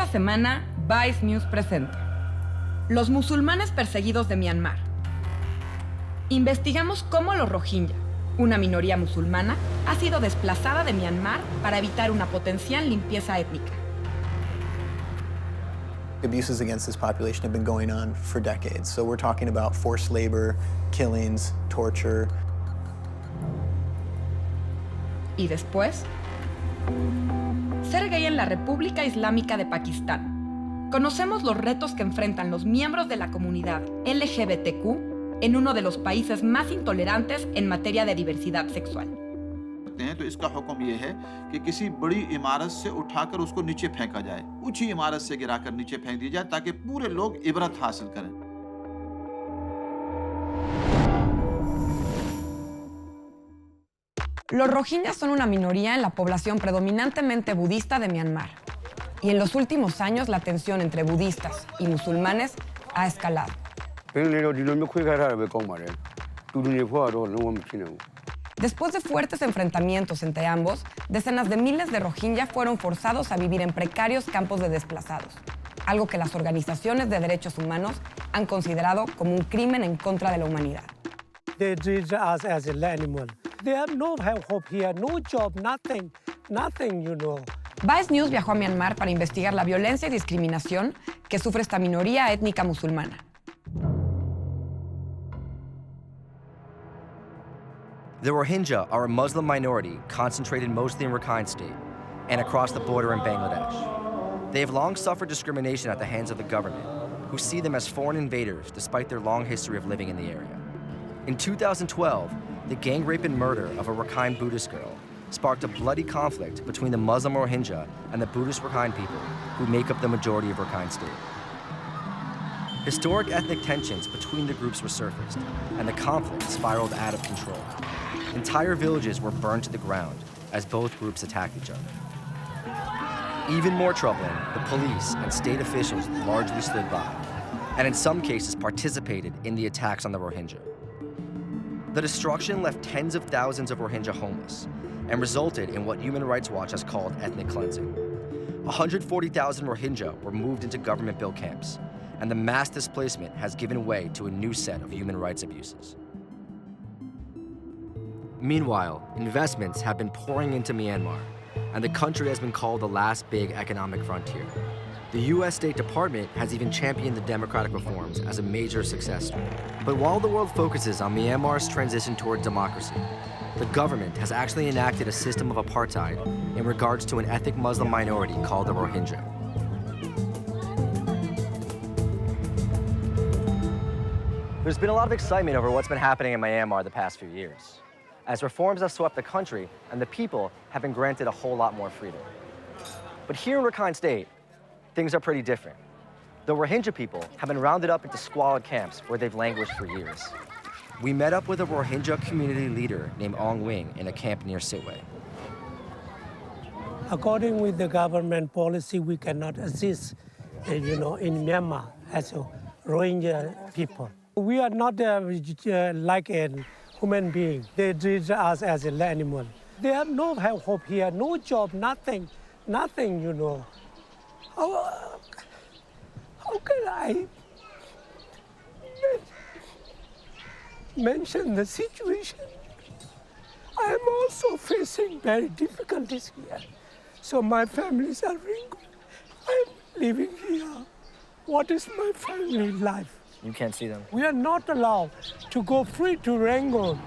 Esta semana, Vice News presenta Los musulmanes perseguidos de Myanmar. Investigamos cómo los Rohinyá, una minoría musulmana, ha sido desplazada de Myanmar para evitar una potencial limpieza étnica. Abuses against this population have been going on for decades. So we're talking about forced labor, killings, torture. Y después, ser gay en la República Islámica de Pakistán. Conocemos los retos que enfrentan los miembros de la comunidad LGBTQ en uno de los países más intolerantes en materia de diversidad sexual. तो इसका हुक्म ये है कि किसी बड़ी इमारत से उठाकर उसको नीचे फेंका जाए, ऊंची इमारत से गिराकर नीचे फेंक दिया जाए ताकि पूरे लोग इबरत हासिल करें। Los Rohinyá son una minoría en la población predominantemente budista de Myanmar. Y en los últimos años la tensión entre budistas y musulmanes ha escalado. Después de fuertes enfrentamientos entre ambos, decenas de miles de Rohinyá fueron forzados a vivir en precarios campos de desplazados, algo que las organizaciones de derechos humanos han considerado como un crimen en contra de la humanidad. They treat us as an animal. They have no hope here, no job, nothing, you know. Vice News viajó a Myanmar para investigar la violencia y discriminación que sufre esta minoría étnica musulmana. The Rohingya are a Muslim minority concentrated mostly in Rakhine State and across the border in Bangladesh. They have long suffered discrimination at the hands of the government, who see them as foreign invaders despite their long history of living in the area. In 2012, the gang rape and murder of a Rakhine Buddhist girl sparked a bloody conflict between the Muslim Rohingya and the Buddhist Rakhine people, who make up the majority of Rakhine State. Historic ethnic tensions between the groups resurfaced, and the conflict spiraled out of control. Entire villages were burned to the ground as both groups attacked each other. Even more troubling, the police and state officials largely stood by, and in some cases participated in the attacks on the Rohingya. The destruction left tens of thousands of Rohingya homeless and resulted in what Human Rights Watch has called ethnic cleansing. 140,000 Rohingya were moved into government-built camps, and the mass displacement has given way to a new set of human rights abuses. Meanwhile, investments have been pouring into Myanmar, and the country has been called the last big economic frontier. The U.S. State Department has even championed the democratic reforms as a major success story. But while the world focuses on Myanmar's transition toward democracy, the government has actually enacted a system of apartheid in regards to an ethnic Muslim minority called the Rohingya. There's been a lot of excitement over what's been happening in Myanmar the past few years, as reforms have swept the country and the people have been granted a whole lot more freedom. But here in Rakhine State, things are pretty different. The Rohingya people have been rounded up into squalid camps where they've languished for years. We met up with a Rohingya community leader named Ong Wing in a camp near Sitwe. According with the government policy, we cannot assist, in Myanmar as a Rohingya people. We are not like a human being. They treat us as an animal. They have no hope here, no job, nothing, you know. How can I mention the situation? I am also facing very difficulties here. So my family is suffering. I am living here. What is my family life? You can't see them. We are not allowed to go free to Rangoon.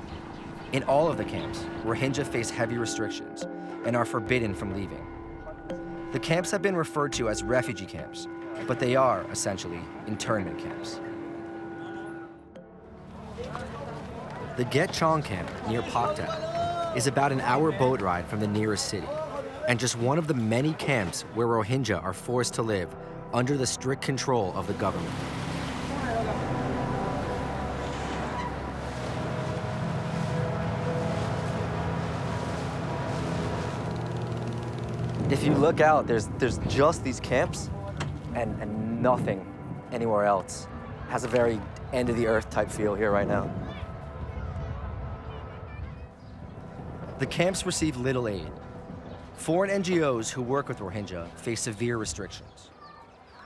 In all of the camps, Rohingya face heavy restrictions and are forbidden from leaving. The camps have been referred to as refugee camps, but they are essentially internment camps. The Get Chong camp near Paktan is about an hour boat ride from the nearest city, and just one of the many camps where Rohingya are forced to live under the strict control of the government. If you look out, there's just these camps and nothing anywhere else. It has a very end-of-the-earth type feel here right now. The camps receive little aid. Foreign NGOs who work with Rohingya face severe restrictions.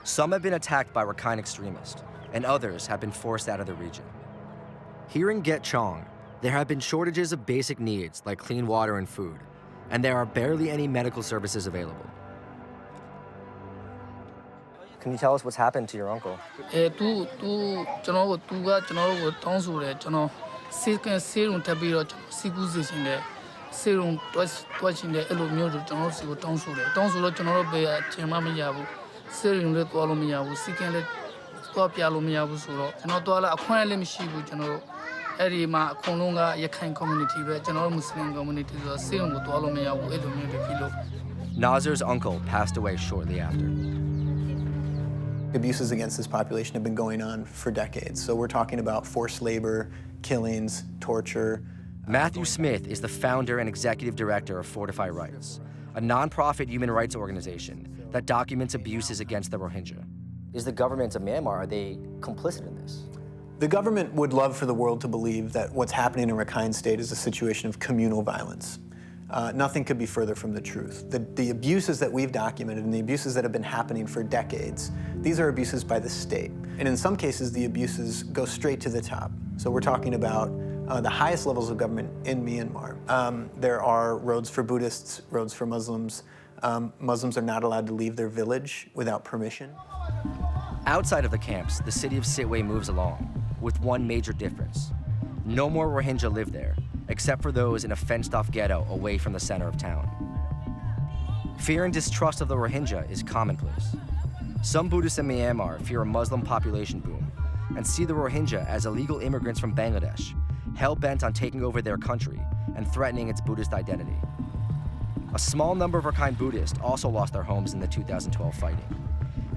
Some have been attacked by Rakhine extremists, and others have been forced out of the region. Here in Get Chong, there have been shortages of basic needs like clean water and food, and there are barely any medical services available. Can you tell us what's happened to your uncle? Nazir's uncle passed away shortly after. Abuses against this population have been going on for decades. So we're talking about forced labor, killings, torture. Matthew Smith is the founder and executive director of Fortify Rights, a nonprofit human rights organization that documents abuses against the Rohingya. Is the government of Myanmar, are they complicit in this? The government would love for the world to believe that what's happening in Rakhine State is a situation of communal violence. Nothing could be further from the truth. The abuses that we've documented and the abuses that have been happening for decades, these are abuses by the state. And in some cases, the abuses go straight to the top. So we're talking about the highest levels of government in Myanmar. There are roads for Buddhists, roads for Muslims. Muslims are not allowed to leave their village without permission. Outside of the camps, the city of Sittwe moves along, with one major difference. No more Rohingya live there, except for those in a fenced-off ghetto away from the center of town. Fear and distrust of the Rohingya is commonplace. Some Buddhists in Myanmar fear a Muslim population boom and see the Rohingya as illegal immigrants from Bangladesh, hell-bent on taking over their country and threatening its Buddhist identity. A small number of Rakhine Buddhists also lost their homes in the 2012 fighting,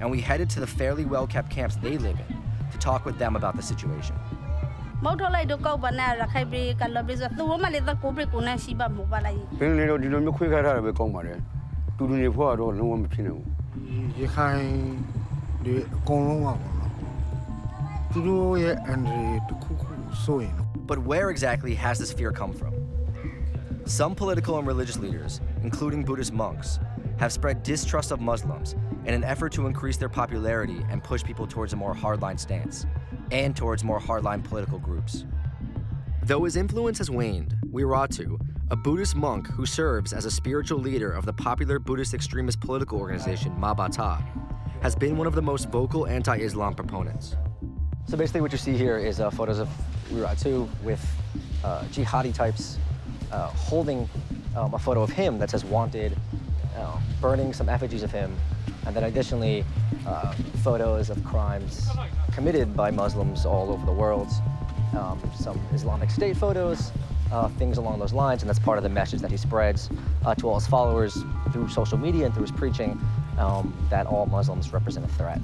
and we headed to the fairly well-kept camps they live in to talk with them about the situation. But where exactly has this fear come from? Some political and religious leaders, including Buddhist monks, have spread distrust of Muslims in an effort to increase their popularity and push people towards a more hardline stance, and towards more hardline political groups. Though his influence has waned, Wiratu, a Buddhist monk who serves as a spiritual leader of the popular Buddhist extremist political organization Mabata, has been one of the most vocal anti-Islam proponents. So basically what you see here is photos of Wiratu with jihadi types holding a photo of him that says wanted, burning some effigies of him, and then additionally photos of crimes committed by Muslims all over the world, some Islamic State photos, things along those lines, and that's part of the message that he spreads to all his followers through social media and through his preaching, that all Muslims represent a threat.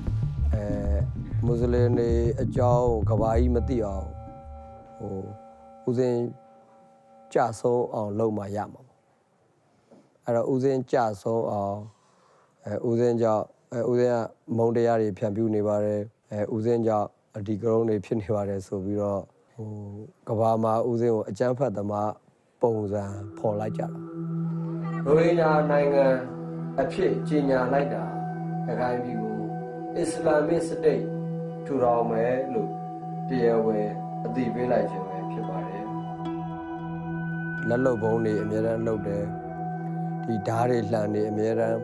Islamic State to Rome look, dear way, a deep village of Lalo Boni, a mirror load there, the Dari Landi, a mirror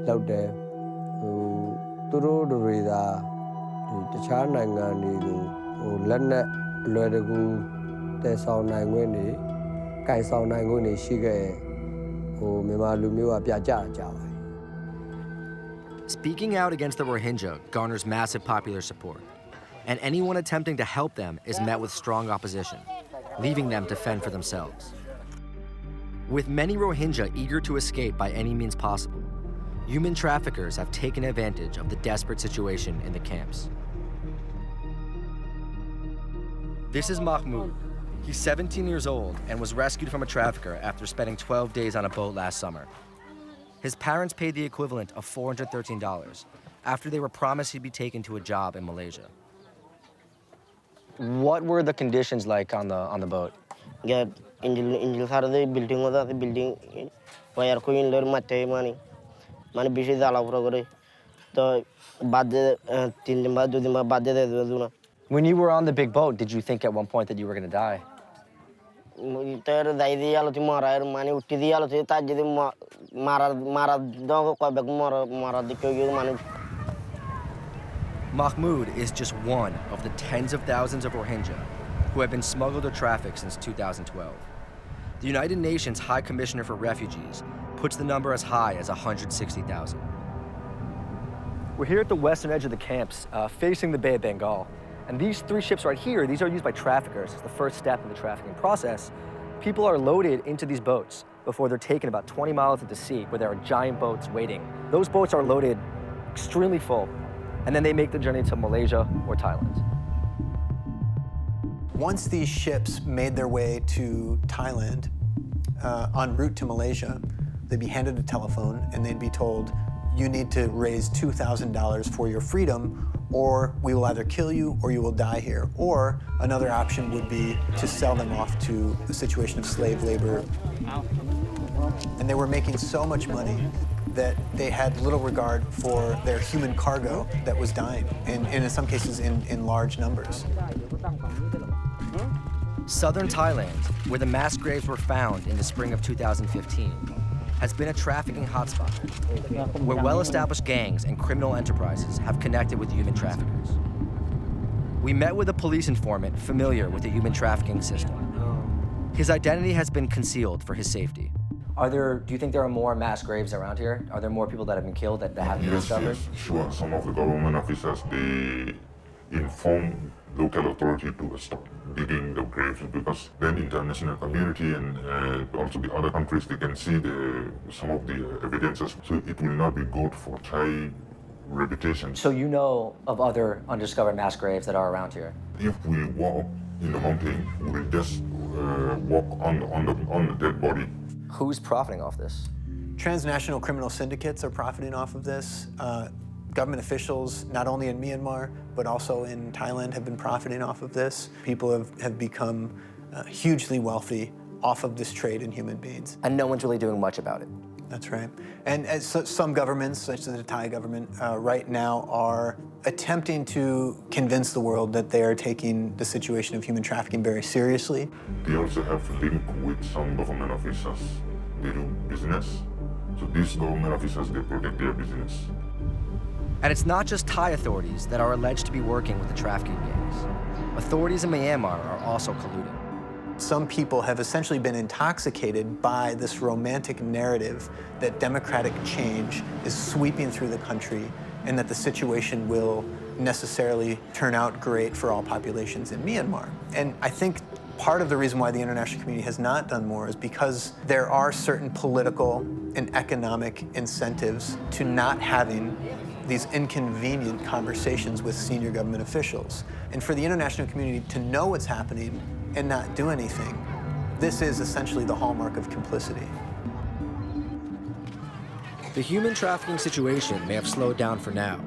load there, Turu the Rida, the Charnanga, the Lena, Lodagu, the Sound Nangwini, Kai Sound Nangwini, Shiga, who Mimalumua Piaja Java. Speaking out against the Rohingya garners massive popular support, and anyone attempting to help them is met with strong opposition, leaving them to fend for themselves. With many Rohingya eager to escape by any means possible, human traffickers have taken advantage of the desperate situation in the camps. This is Mahmoud. He's 17 years old and was rescued from a trafficker after spending 12 days on a boat last summer. His parents paid the equivalent of $413 after they were promised he'd be taken to a job in Malaysia. What were the conditions like on the boat? Yeah, Angel had the building of the building. Why are going learn mate money? Money busy the Alabra. तो बाद 3 दिन बाद 2 दिन बाद दे दूँगा। When you were on the big boat, did you think at one point that you were going to die? तर दाई दिया लो थी मारा यार माने उठी दिया लो थी ताज जब मारा दो को बैग मारा दिक्कत माने। Mahmoud is just one of the tens of thousands of Rohingya who have been smuggled or trafficked since 2012. The United Nations High Commissioner for Refugees puts the number as high as 160,000. We're here at the western edge of the camps, facing the Bay of Bengal. And these 3 ships right here, these are used by traffickers. It's the first step in the trafficking process. People are loaded into these boats before they're taken about 20 miles into sea, where there are giant boats waiting. Those boats are loaded extremely full, and then they make the journey to Malaysia or Thailand. Once these ships made their way to Thailand, en route to Malaysia, they'd be handed a telephone and they'd be told, you need to raise $2,000 for your freedom, or we will either kill you or you will die here. Or another option would be to sell them off to a situation of slave labor. And they were making so much money that they had little regard for their human cargo that was dying, and in some cases in large numbers. Southern Thailand, where the mass graves were found in the spring of 2015, has been a trafficking hotspot, where well-established gangs and criminal enterprises have connected with human traffickers. We met with a police informant familiar with the human trafficking system. His identity has been concealed for his safety. Do you think there are more mass graves around here? Are there more people that have been killed that haven't been discovered? Yes, sure. Some of the government officers, they inform local authority to stop digging the graves, because then international community and also the other countries, they can see some of the evidences. So it will not be good for Thai reputation. So you know of other undiscovered mass graves that are around here? If we walk in the mountain, we will just walk on the dead body. Who's profiting off this? Transnational criminal syndicates are profiting off of this. Government officials, not only in Myanmar, but also in Thailand, have been profiting off of this. People have become hugely wealthy off of this trade in human beings. And no one's really doing much about it. That's right. And some governments, such as the Thai government, right now are attempting to convince the world that they are taking the situation of human trafficking very seriously. They also have link with some government officers. They do business. So these government officers, they protect their business. And it's not just Thai authorities that are alleged to be working with the trafficking gangs. Authorities in Myanmar are also colluding. Some people have essentially been intoxicated by this romantic narrative that democratic change is sweeping through the country and that the situation will necessarily turn out great for all populations in Myanmar. And I think part of the reason why the international community has not done more is because there are certain political and economic incentives to not having these inconvenient conversations with senior government officials. And for the international community to know what's happening and not do anything, this is essentially the hallmark of complicity. The human trafficking situation may have slowed down for now,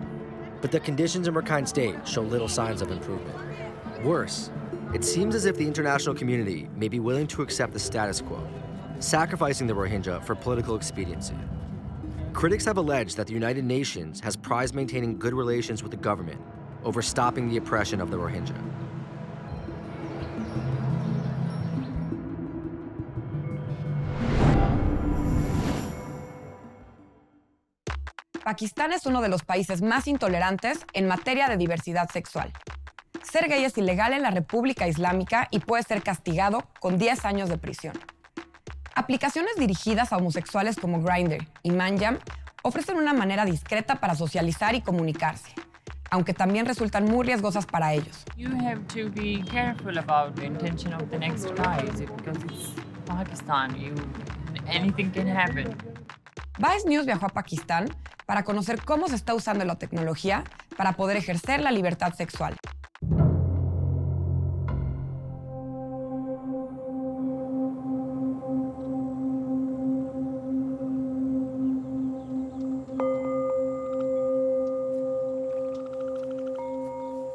but the conditions in Rakhine State show little signs of improvement. Worse, it seems as if the international community may be willing to accept the status quo, sacrificing the Rohingya for political expediency. Critics have alleged that the United Nations has prized maintaining good relations with the government over stopping the oppression of the Rohingya. Pakistán es uno de los países más intolerantes en materia de diversidad sexual. Ser gay es ilegal en la República Islámica y puede ser castigado con 10 años de prisión. Aplicaciones dirigidas a homosexuales como Grindr y Manjam ofrecen una manera discreta para socializar y comunicarse, aunque también resultan muy riesgosas para ellos. You have to be careful about the intention of the next guy because it's Pakistan. Anything can happen. Vice News viajó a Pakistán para conocer cómo se está usando la tecnología para poder ejercer la libertad sexual.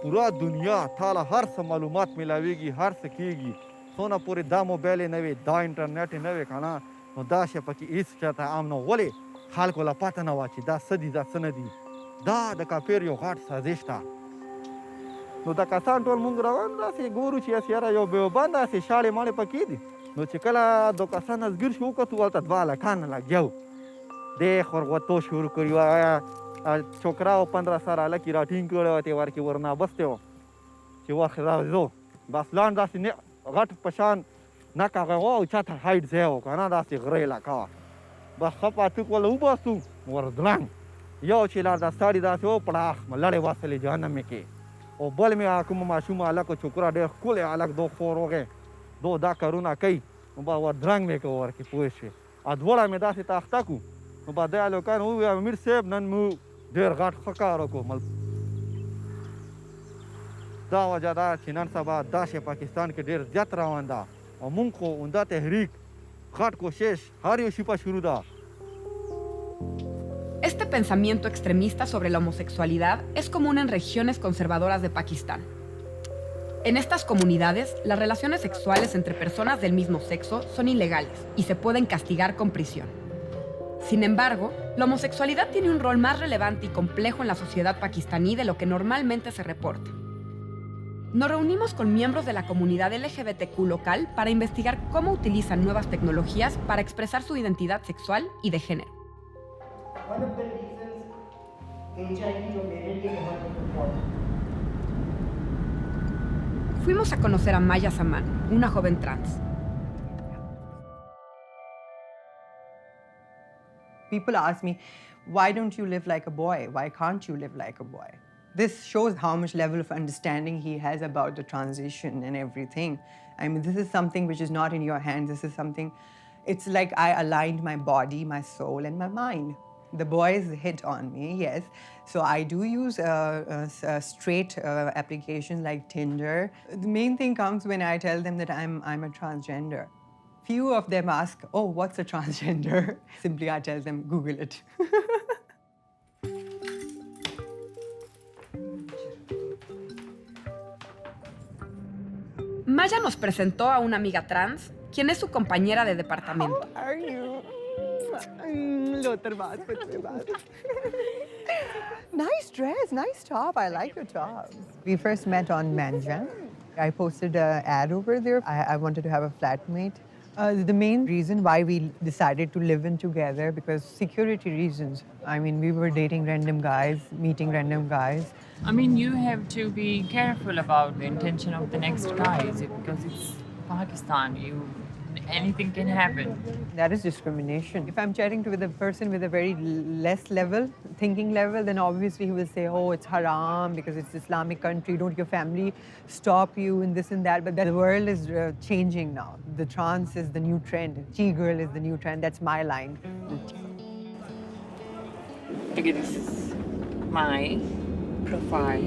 पूरा दुनिया थाला हर से मालूमात मिलावेगी हर से कीगी सोना पूरे दा mobile नवे दा इंटरनेट नवे खाना दा शपकी इस चाहता आमनो वले हाल को ला पता न वाची दा सदी दा सनदी Da ka perio gat sa desta. No da ka san tol mung rawanda se guru chia siara yo be banda se shale male pakidi. No chikala do ka san azgir shu ko tu alta dwala kan la jau. De khorwato shuru kariwa chokra o 15 sara la kira tinkolo te war ki warna basteo. Ki war khira zo. Bas lan da se ne gat pashan na ka go chat hide zeo kana da se grela ka. Bas khapa tu ko lu basu war dlang. Yo chila da sari da so plah malare wasale jana me ke. O bol me akuma mashuma ala ko chokra de kule alak do khoroge. Do da karuna kai. Ba war drang me ko war ki pueshe. Adwola me da se takhtaku. Ba da lo kan u amir seb nan mu der gat khakaro ko mal. Da wajada chinan saba da she Pakistan ke der jat rawanda. O mun ko unda tehrik gat koshish har yo shipa shuru da. Este pensamiento extremista sobre la homosexualidad es común en regiones conservadoras de Pakistán. En estas comunidades, las relaciones sexuales entre personas del mismo sexo son ilegales y se pueden castigar con prisión. Sin embargo, la homosexualidad tiene un rol más relevante y complejo en la sociedad pakistaní de lo que normalmente se reporta. Nos reunimos con miembros de la comunidad LGBTQ local para investigar cómo utilizan nuevas tecnologías para expresar su identidad sexual y de género. One of the reasons HIV or malaria have been important. Fuimos a conocer a Maya Saman, una joven trans. People ask me, why don't you live like a boy? Why can't you live like a boy? This shows how much level of understanding he has about the transition and everything. I mean, this is something which is not in your hands. This is something, it's like I aligned my body, my soul, and my mind. The boys hit on me, yes. So I do use straight applications like Tinder. The main thing comes when I tell them that I'm a transgender. Few of them ask, oh, what's a transgender? Simply I tell them, Google it. Maya nos presentó a una amiga trans, quien es su compañera de departamento. How are you? Nice dress, nice top. I like your top. We first met on Manjang. I posted an ad over there. I wanted to have a flatmate. The main reason why we decided to live in together because security reasons. I mean, we were dating random guys, meeting random guys. I mean, you have to be careful about the intention of the next guy because it's Pakistan. Anything can happen. That is discrimination. If I'm chatting with a person with a very less level, thinking level, then obviously he will say, oh, it's haram because it's Islamic country. Don't your family stop you and this and that? But the world is changing now. The trans is the new trend. G-girl is the new trend. That's my line. Look at this is my profile.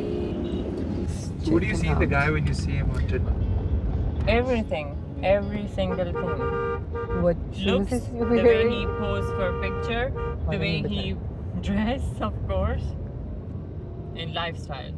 What do you see in the guy when you see him on Tinder? Everything. Every single thing. What looks, the way he posed for a picture, the way he dressed, of course, and lifestyle.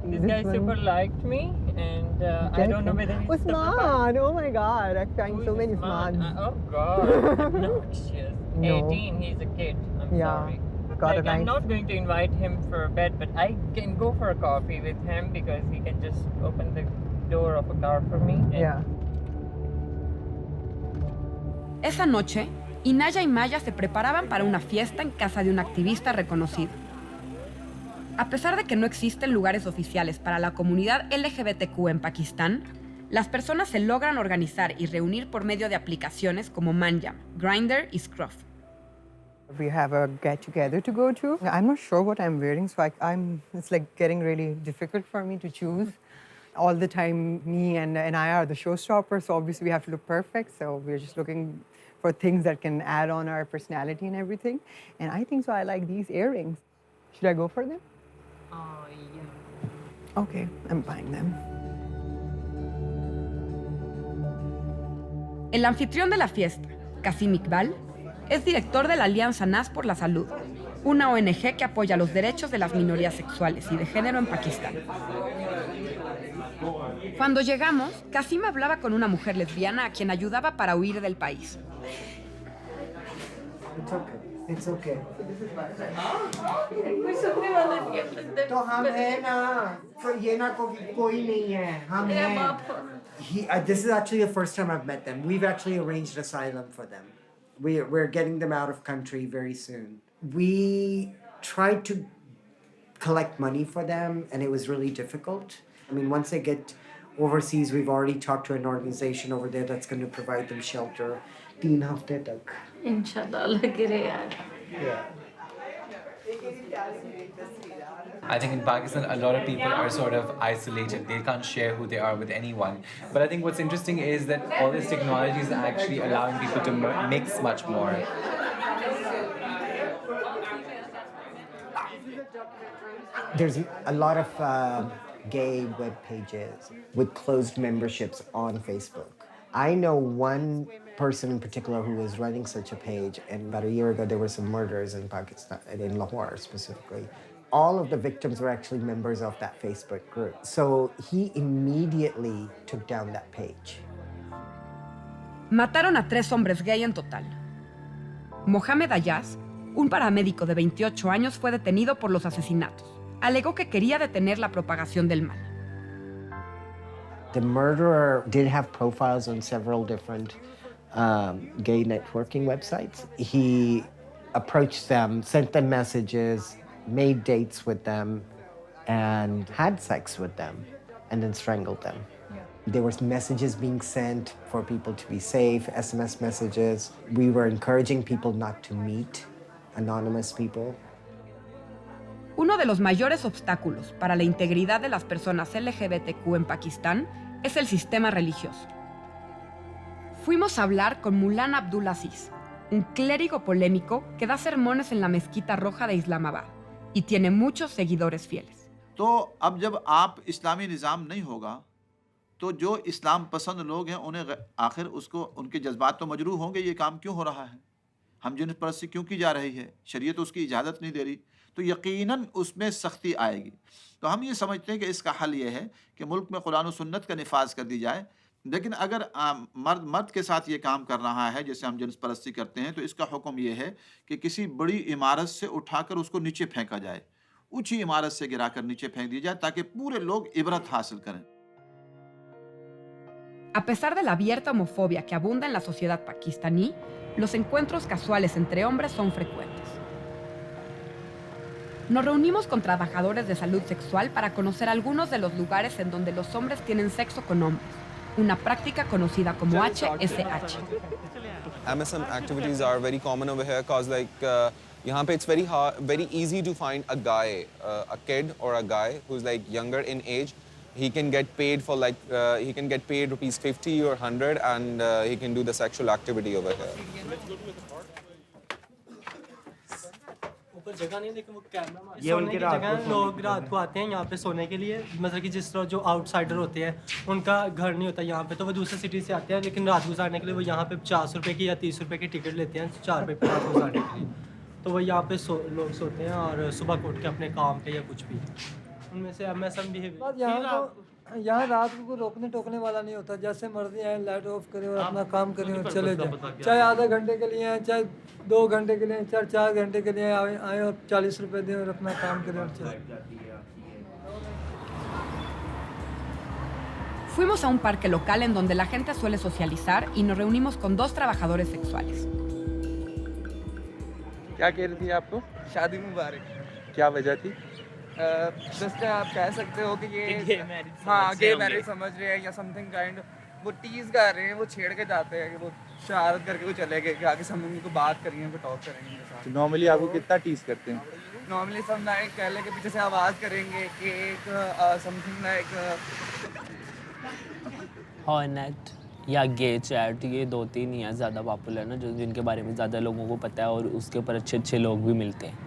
This guy super liked me, and I don't know whether he's Usman, oh my God, I find so many Usmans. Oh God, obnoxious. No. 18, he's a kid. I'm sorry. Like, I'm not going to invite him for a bed, but I can go for a coffee with him because he can just open the door of a car for me. Yeah. Esa noche, Inaya y Maya se preparaban para una fiesta en casa de un activista reconocido. A pesar de que no existen lugares oficiales para la comunidad LGBTQ en Pakistán, las personas se logran organizar y reunir por medio de aplicaciones como Manjam, Grindr y Scruff. We have a get-together to go to. I'm not sure what I'm wearing, so it's like getting really difficult for me to choose. All the time, me and I are the showstoppers, so obviously we have to look perfect, so we're just looking for things that can add on our personality and everything. And I think so I like these earrings. Should I go for them? Yeah. Okay, I'm buying them. El anfitrión de la fiesta, Qasim Iqbal, es director de la Alianza NAS por la Salud, una ONG que apoya los derechos de las minorías sexuales y de género en Pakistán. Cuando llegamos, Qasim hablaba con una mujer lesbiana a quien ayudaba para huir del país. It's okay. It's okay. तो हम है ना, ये ना कोई नहीं है, हम हैं. This is actually the first time I've met them. We've actually arranged asylum for them. We're getting them out of country very soon. We tried to collect money for them, and it was really difficult. I mean, once they get overseas, we've already talked to an organization over there that's going to provide them shelter. 3 हफ्ते तक. इंशाल्लाह लगे रहे यार. Yeah. I think in Pakistan, a lot of people are sort of isolated. They can't share who they are with anyone. But I think what's interesting is that all this technology is actually allowing people to mix much more. There's a lot of gay web pages with closed memberships on Facebook. I know one person in particular who was running such a page, and about a year ago there were some murders in Pakistan, in Lahore specifically. All of the victims were actually members of that Facebook group. So he immediately took down that page. Mataron a 3 hombres gay en total. Mohamed Ayaz, un paramédico de 28 años, fue detenido por los asesinatos. Alegó que quería detener la propagación del mal. The murderer did have profiles on several different gay networking websites. He approached them, sent them messages, made dates with them, and had sex with them, and then strangled them. There were messages being sent for people to be safe, SMS messages. We were encouraging people not to meet anonymous people. Uno de los mayores obstáculos para la integridad de las personas LGBTQ en Pakistán es el sistema religioso. Fuimos a hablar con Mulana Abdul Aziz, un clérigo polémico que da sermones en la Mezquita Roja de Islamabad y tiene muchos seguidores fieles. तो अब जब आप इस्लामी निज़ाम नहीं होगा तो जो इस्लाम पसंद लोग हैं उन्हें आखिर उसको उनके जज्बात तो मजरूह होंगे, ये काम क्यों हो रहा है, हम जिन्स परस्ती क्यों की जा रही है, शरीयत उसकी इजाज़त नहीं दे रही, तो यकीनन उसमें सख्ती आएगी. तो हम ये समझते हैं कि इसका हल ये है कि मुल्क में कुरान और सुन्नत का निफाज कर दी जाए. लेकिन अगर मर्द के साथ ये काम कर रहा है जैसे हम जिन्स परस्ती करते हैं तो इसका हुक्म ये है कि किसी बड़ी इमारत से उठाकर उसको नीचे फेंका जाए, ऊंची इमारत से गिराकर नीचे फेंक दी जाए ताकि पूरे लोग इबरत हासिल करें. A pesar de la abierta homofobia que abunda en la sociedad pakistaní, los encuentros casuales entre hombres son frecuentes. Nos reunimos con trabajadores de salud sexual para conocer algunos de los lugares en donde los hombres tienen sexo con hombres, una práctica conocida como HSH. MSM activities are very common over here because यहाँ पे it's very easy to find a guy, a kid or a guy who's like younger in age. He can get paid for he can get paid rupees 50 or 100 and he can do the sexual activity over here. ये उनकी जगह लोग रात को आते हैं यहाँ पे सोने के लिए, मतलब कि जिस तरह जो आउटसाइडर होते हैं उनका घर नहीं होता यहाँ पे तो वो दूसरे सिटी से आते हैं, लेकिन रात गुजारने के लिए वो यहाँ पे 50 रुपये की या 30 रुपये की टिकट लेते हैं 4 रुपये पर रात गुजारने के लिए. तो वो यहाँ पे लोग सोते हैं और सुबह को उठ के अपने काम पे या कुछ भी. उनमें से MSM बिहेवियर यहाँ रात को रोकने टोकने वाला नहीं होता, जैसे मर्जी आए लाइट ऑफ करें और अपना काम करें और चले जाए, चाहे आधा घंटे के लिए आए, चाहे 2 घंटे के लिए, चाहे 4 घंटे के लिए आए और 40 रुपये दें और अपना काम करें और चले. Fuimos a un parque local en donde la gente suele socializar y nos reunimos con 2 trabajadores sexuales. क्या कह रही थी आपको? शादी मुबारक. क्या वजह थी? जस्ट आप कह सकते हो कि ये हाँ गे मैरिज समझ रहे हैं या समथिंग काइंड. वो टीज कर रहे हैं, वो छेड़ के जाते हैं कि वो शरारत करके वो चले गए कि आगे हम उनको बात करेंगे, उनको टॉक करेंगे उनके साथ. नॉर्मली आपको कितना टीज करते हैं? नॉर्मली सब लाइक कहले के पीछे से आवाज़ करेंगे कि एक समथिंग लाइक हॉर्नेट या गे चैट, ये 2-3 ही हैं ज़्यादा पॉपुलर ना, जो जिनके बारे में ज़्यादा लोगों को पता है और उसके ऊपर अच्छे लोग भी मिलते हैं.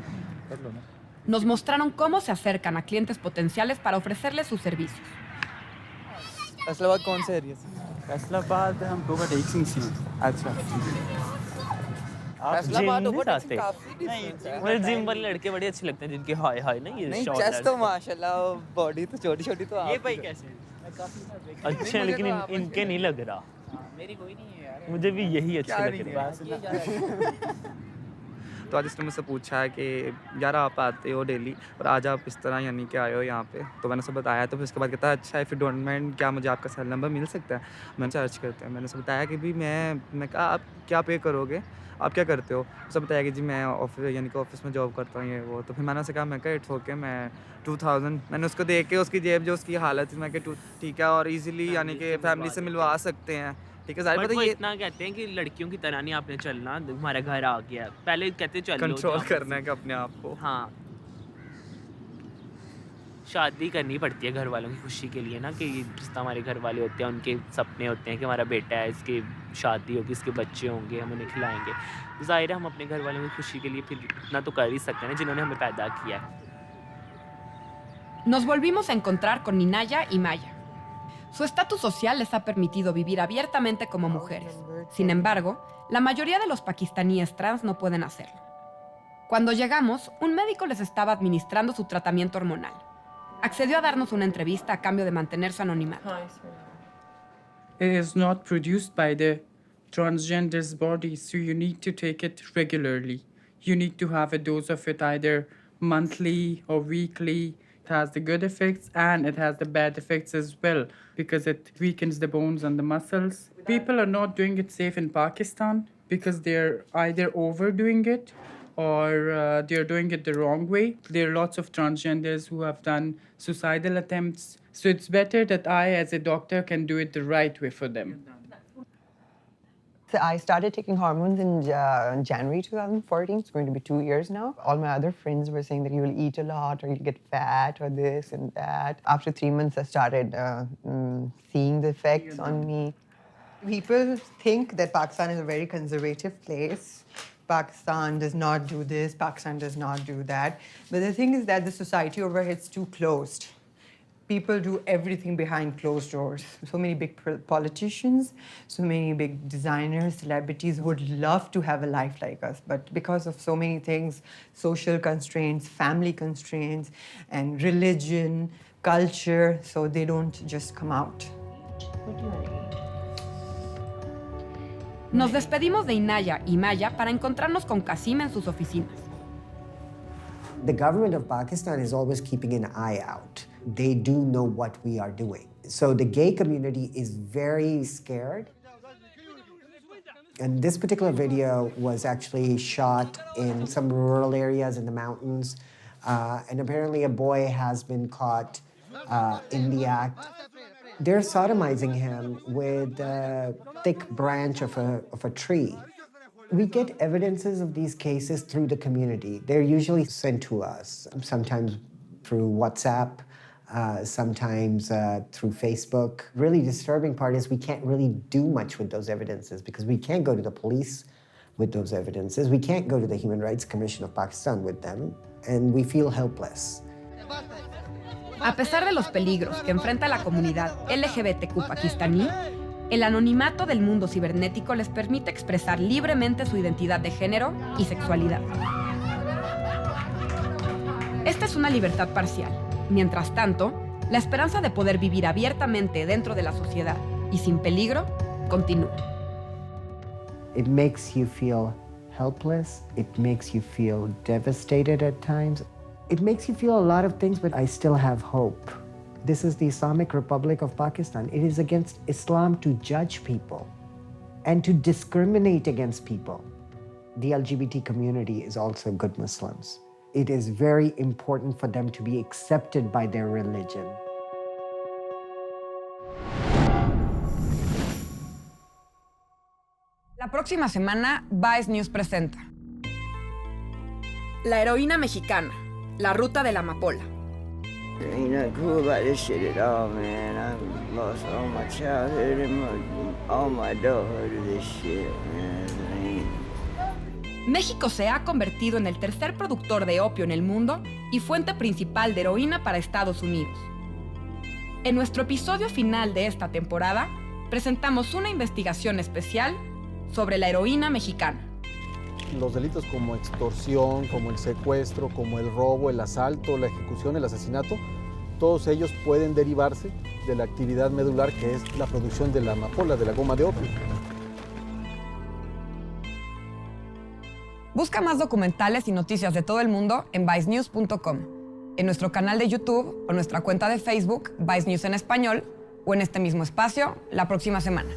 Nos mostraron cómo se acercan a clientes potenciales para ofrecerles sus servicios. Faisalabad कौन से एरिया से? फैसलाबाद हम लोग एक सिंह से. अच्छा. आप जिम नहीं जाते? नहीं, मुझे जिम वाले लड़के बड़े अच्छे लगते हैं जिनके हाय ना ये नहीं, चेस्ट तो माशाल्लाह, बॉडी तो छोटी तो आप. ये भाई कैसे अच्छे, लेकिन इनके नहीं लग रहा. मेरी कोई नहीं है यार. मुझे भी यही अच्छा लग रहा है. तो आज इसने मुझसे पूछा है कि यार आप आते हो डेली और आज आप इस तरह यानी कि आए हो यहाँ पे, तो मैंने उसे बताया। तो फिर उसके बाद कहता है अच्छा इफ़ यू डोंट माइंड क्या मुझे आपका सेल नंबर मिल सकता है। मैंने सर्च करते हैं, मैंने उसे बताया कि भी मैं कहा आप क्या पे करोगे, आप क्या करते हो। उसे बताया कि जी मैं ऑफिस यानी कि ऑफिस में जॉब करता हूँ ये वो। तो फिर मैंने उसे कहा मैं कहा इट्स ओके, मैं 2000 मैंने उसको देख के उसकी जेब जो उसकी हालत थी मैं कि ठीक है और ईजिली यानी कि फैमिली से मिलवा सकते हैं, ठीक है। सारी बट पता वो ये इतना कहते हैं कि लड़कियों की तरह नहीं आपने चलना, हमारा घर आ गया। पहले कहते चलो कंट्रोल करना है कि अपने आप को। हाँ, शादी करनी पड़ती है घर वालों की खुशी के लिए ना, कि जिस तरह हमारे घर वाले होते हैं उनके सपने होते हैं कि हमारा बेटा है, इसकी शादी होगी, इसके बच्चे होंगे, हम उन्हें खिलाएंगे। ज़ाहिर है हम अपने घर वालों की खुशी के लिए फिर इतना तो कर ही सकते हैं ना, जिन्होंने हमें पैदा किया है। Nos volvimos a encontrar con Inaya y Maya. Su estatus social les ha permitido vivir abiertamente como mujeres. Sin embargo, la mayoría de los pakistaníes trans no pueden hacerlo. Cuando llegamos, un médico les estaba administrando su tratamiento hormonal. Accedió a darnos una entrevista a cambio de mantener su anonimato. It is not produced by the transgender's body, so you need to take it regularly. You need to have a dose of it either monthly or weekly. It has the good effects and it has the bad effects as well because it weakens the bones and the muscles. People are not doing it safe in Pakistan because they're either overdoing it or they're doing it the wrong way. There are lots of transgenders who have done suicidal attempts. So it's better that I, as a doctor, can do it the right way for them. So I started taking hormones in January 2014. It's going to be 2 years now. All my other friends were saying that you will eat a lot or you'll get fat or this and that. After 3 months, I started seeing the effects on me. People think that Pakistan is a very conservative place. Pakistan does not do this, Pakistan does not do that. But the thing is that the society over here is too closed. People do everything behind closed doors. So many big politicians, so many big designers, celebrities would love to have a life like us. But because of so many things, social constraints, family constraints, and religion, culture, so they don't just come out. Nos despedimos de Inaya y Maya para encontrarnos con Kasim en sus oficinas. The government of Pakistan is always keeping an eye out. They do know what we are doing. So the gay community is very scared. And this particular video was actually shot in some rural areas in the mountains. And apparently a boy has been caught in the act. They're sodomizing him with a thick branch of a tree. We get evidences of these cases through the community. They're usually sent to us, sometimes through WhatsApp, sometimes through Facebook. Really disturbing part is we can't really do much with those evidences because we can't go to the police with those evidences. We can't go to the Human Rights Commission of Pakistan with them, and we feel helpless. A pesar de los peligros que enfrenta la comunidad LGBTQ pakistaní, el anonimato del mundo cibernético les permite expresar libremente su identidad de género y sexualidad. Esta es una libertad parcial. Mientras tanto, la esperanza de poder vivir abiertamente dentro de la sociedad y sin peligro continúa. It makes you feel helpless. It makes you feel devastated at times. It makes you feel a lot of things, but I still have hope. This is the Islamic Republic of Pakistan. It is against Islam to judge people and to discriminate against people. The LGBT community is also good Muslims. It is very important for them to be accepted by their religion. La próxima semana, Vice News presenta La heroína mexicana, la ruta de la amapola. Ain't not cool about this shit at all, man. I've lost all my childhood and all my adulthood to this shit, man. México se ha convertido en el tercer productor de opio en el mundo y fuente principal de heroína para Estados Unidos. En nuestro episodio final de esta temporada, presentamos una investigación especial sobre la heroína mexicana. Los delitos como extorsión, como el secuestro, como el robo, el asalto, la ejecución, el asesinato, todos ellos pueden derivarse de la actividad medular que es la producción de la amapola, de la goma de opio. Busca más documentales y noticias de todo el mundo en vicenews.com, en nuestro canal de YouTube o nuestra cuenta de Facebook, Vice News en Español, o en este mismo espacio la próxima semana.